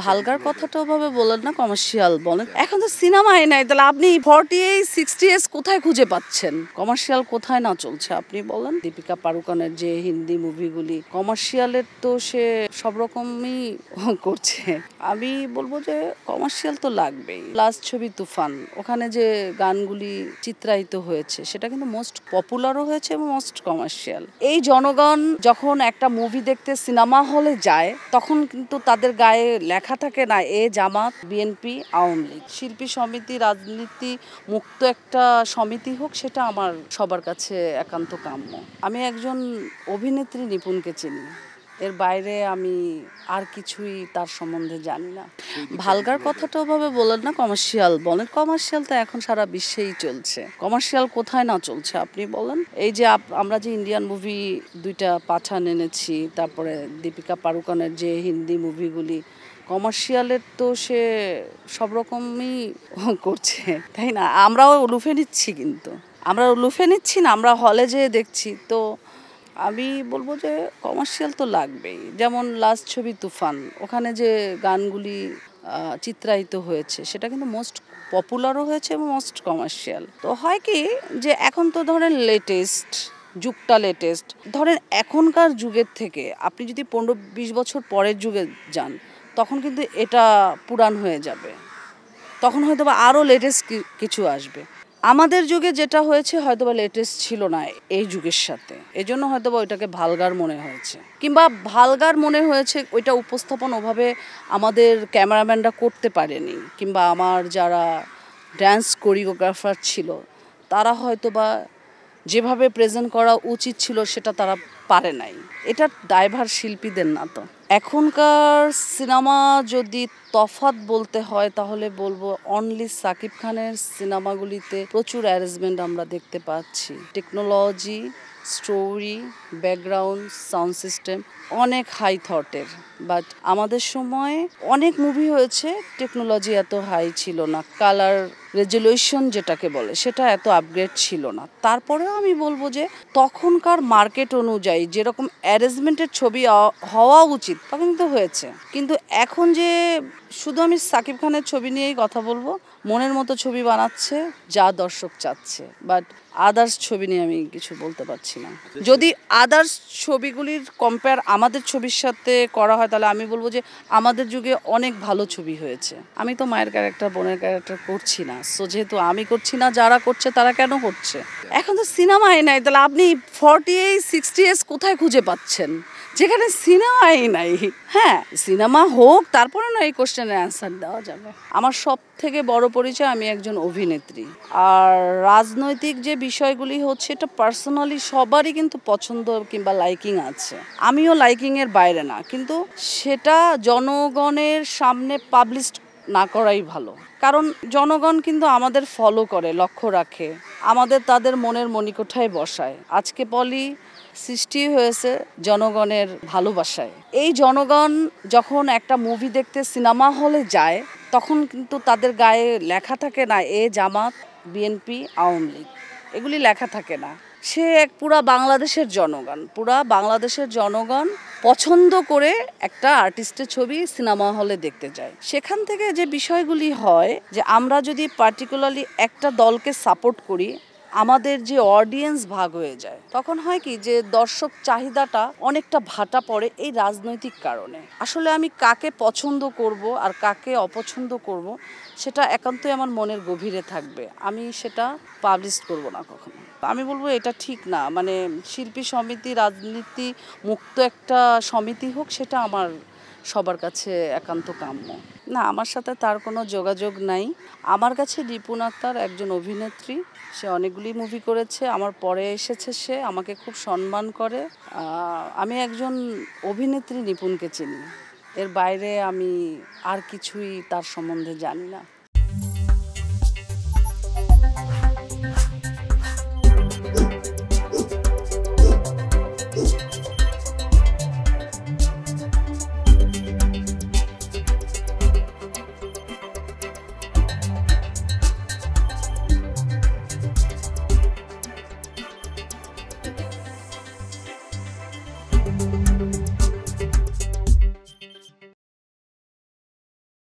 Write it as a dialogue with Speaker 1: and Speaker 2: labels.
Speaker 1: Vulgar কথাটা ওভাবে বলেন না, কমার্শিয়াল বলেন। এখন তো সিনেমাই নাই, তাহলে আপনি 48-60 কোথায় খুঁজে পাচ্ছেন? কমার্শিয়াল কোথায় না চলছে আপনি বলেন। দীপিকা পাড়ুকোনের যে হিন্দি মুভিগুলি, কমার্শিয়ালের তো সে সব রকমই করছে। আমি বলবো যে কমার্শিয়াল তো লাগবেই। লাস্ট ছবি তুফান, ওখানে যে গানগুলি চিত্রায়িত হয়েছে সেটা কিন্তু মোস্ট পপুলারও হয়েছে এবং মোস্ট কমার্শিয়াল। এই জনগণ যখন একটা মুভি দেখতে সিনেমা হলে যায়, তখন কিন্তু তাদের গায়ে লেখা থাকে না এ জামাত, বিএনপি, আওয়ামী লীগ। শিল্পী সমিতি রাজনীতি মুক্ত একটা সমিতি হোক, সেটা আমার সবার কাছে একান্ত কাম্য। আমি একজন অভিনেত্রী নিপুণকে চিনি, এর বাইরে আমি আর কিছুই তার সম্বন্ধে জানি না। ভালগার কথাটা ওভাবে বলেন না, কমার্শিয়াল বলেন। কমার্শিয়াল তো এখন সারা বিশ্বেই চলছে। কমার্শিয়াল কোথায় না চলছে আপনি বলেন। এই যে আমরা যে ইন্ডিয়ান মুভি দুইটা পাঠান এনেছি, তারপরে দীপিকা পাড়ুকোনের যে হিন্দি মুভিগুলি, কমার্শিয়ালের তো সে সব রকমই করছে, তাই না? আমরাও লুফে নিচ্ছি, কিন্তু আমরা লুফে নিচ্ছি না, আমরা হলে যেয়ে দেখছি। তো আমি বলবো যে কমার্শিয়াল তো লাগবেই। যেমন লাস্ট ছবি তুফান, ওখানে যে গানগুলি চিত্রায়িত হয়েছে সেটা কিন্তু মোস্ট পপুলারও হয়েছে এবং মোস্ট কমার্শিয়াল। তো হয় কি যে এখন তো ধরেন লেটেস্ট যুগটা, লেটেস্ট ধরেন এখনকার যুগের থেকে আপনি যদি 15-20 বছর পরের যুগে যান, তখন কিন্তু এটা পুরান হয়ে যাবে, তখন হয়তো বা আরও লেটেস্ট কিছু আসবে। আমাদের যুগে যেটা হয়েছে হয়তো বা লেটেস্ট ছিল না এই যুগের সাথে, এজন্য হয়তো বা ওইটাকে ভালগার মনে হয়েছে, কিংবা ভালগার মনে হয়েছে ওইটা উপস্থাপন ওভাবে আমাদের ক্যামেরাম্যানরা করতে পারেনি, কিংবা আমার যারা ড্যান্স কোরিওগ্রাফার ছিল তারা হয়তো বা যেভাবে প্রেজেন্ট করা উচিত ছিল সেটা তারা পারে নাই। এটা দায়ভার শিল্পীদের না। তো এখনকার সিনেমা যদি তফাৎ বলতে হয় তাহলে বলবো অনলি সাকিব খানের সিনেমাগুলিতে প্রচুর অ্যারেঞ্জমেন্ট আমরা দেখতে পাচ্ছি। Technology, story, background, sound system অনেক হাই থটের। বাট আমাদের সময় অনেক মুভি হয়েছে, টেকনোলজি এত হাই ছিল না, কালার রেজলিউশন যেটাকে বলে সেটা এত আপগ্রেড ছিল না। তারপরেও আমি বলবো যে তখনকার মার্কেট অনুযায়ী যেরকম অ্যারেঞ্জমেন্টের ছবি হওয়া উচিত তখন কিন্তু হয়েছে। কিন্তু এখন যে শুধু আমি সাকিব খানের ছবি নিয়েই কথা বলবো, মনের মতো ছবি বানাচ্ছে যা দর্শক চাচ্ছে, বাট আদার্স ছবি নিয়ে আমি কিছু বলতে পারছি না। যদি আদার্স ছবিগুলির কম্পেয়ার আমাদের ছবির সাথে করা হয় তাহলে আমি বলবো যে আমাদের যুগে অনেক ভালো ছবি হয়েছে। আমি তো মায়ের ক্যারেক্টার, বোনের ক্যারেক্টার করছি না, সো যেহেতু আমি করছি না, যারা করছে তারা কেন করছে? এখন তো সিনেমাই নাই, তাহলে আপনি 48-60 কোথায় খুঁজে পাচ্ছেন যেখানে সিনেমাই নাই? হ্যাঁ, সিনেমা হোক, তারপরে না এই কোশ্চেনের অ্যান্সার দেওয়া যাবে। আমার সব থেকে বড় পরিচয় আমি একজন অভিনেত্রী। আর রাজনৈতিক যে বিষয়গুলি হচ্ছে এটা পার্সোনালি সবারই কিন্তু পছন্দ কিংবা লাইকিং আছে, আমিও লাইকিংয়ের বাইরে না, কিন্তু সেটা জনগণের সামনে পাবলিশ না করাই ভালো। কারণ জনগণ কিন্তু আমাদের ফলো করে, লক্ষ্য রাখে, আমাদের তাদের মনের মণিকোঠায় বসায়। আজকে বলি সৃষ্টি হয়েছে জনগণের ভালোবাসায়। এই জনগণ যখন একটা মুভি দেখতে সিনেমা হলে যায়, তখন কিন্তু তাদের গায়ে লেখা থাকে না এ জামাত, বিএনপি, আওয়ামী লীগ, এগুলি লেখা থাকে না। সে এক পুরা বাংলাদেশের জনগণ পছন্দ করে একটা আর্টিস্টের ছবি সিনেমা হলে দেখতে যায়। সেখান থেকে যে বিষয়গুলি হয় যে আমরা যদি পার্টিকুলারলি একটা দলকে সাপোর্ট করি, আমাদের যে অডিয়েন্স ভাগ হয়ে যায়, তখন হয় কি যে দর্শক চাহিদাটা অনেকটা ভাটা পড়ে এই রাজনৈতিক কারণে। আসলে আমি কাকে পছন্দ করব আর কাকে অপছন্দ করব সেটা একান্তই আমার মনের গভীরে থাকবে, আমি সেটা পাবলিশ করব না কখনো। আমি বলবো এটা ঠিক না, মানে শিল্পী সমিতি রাজনীতি মুক্ত একটা সমিতি হোক, সেটা আমার সবার কাছে একান্ত কাম্য। না, আমার সাথে তার কোনো যোগাযোগ নাই। আমার কাছে রিপুন আক্তার একজন অভিনেত্রী, সে অনেকগুলি মুভি করেছে, আমার পরে এসেছে, সে আমাকে খুব সম্মান করে। আমি একজন অভিনেত্রী নিপুণকে চিনি, এর বাইরে আমি আর কিছুই তার সম্বন্ধে জানি না।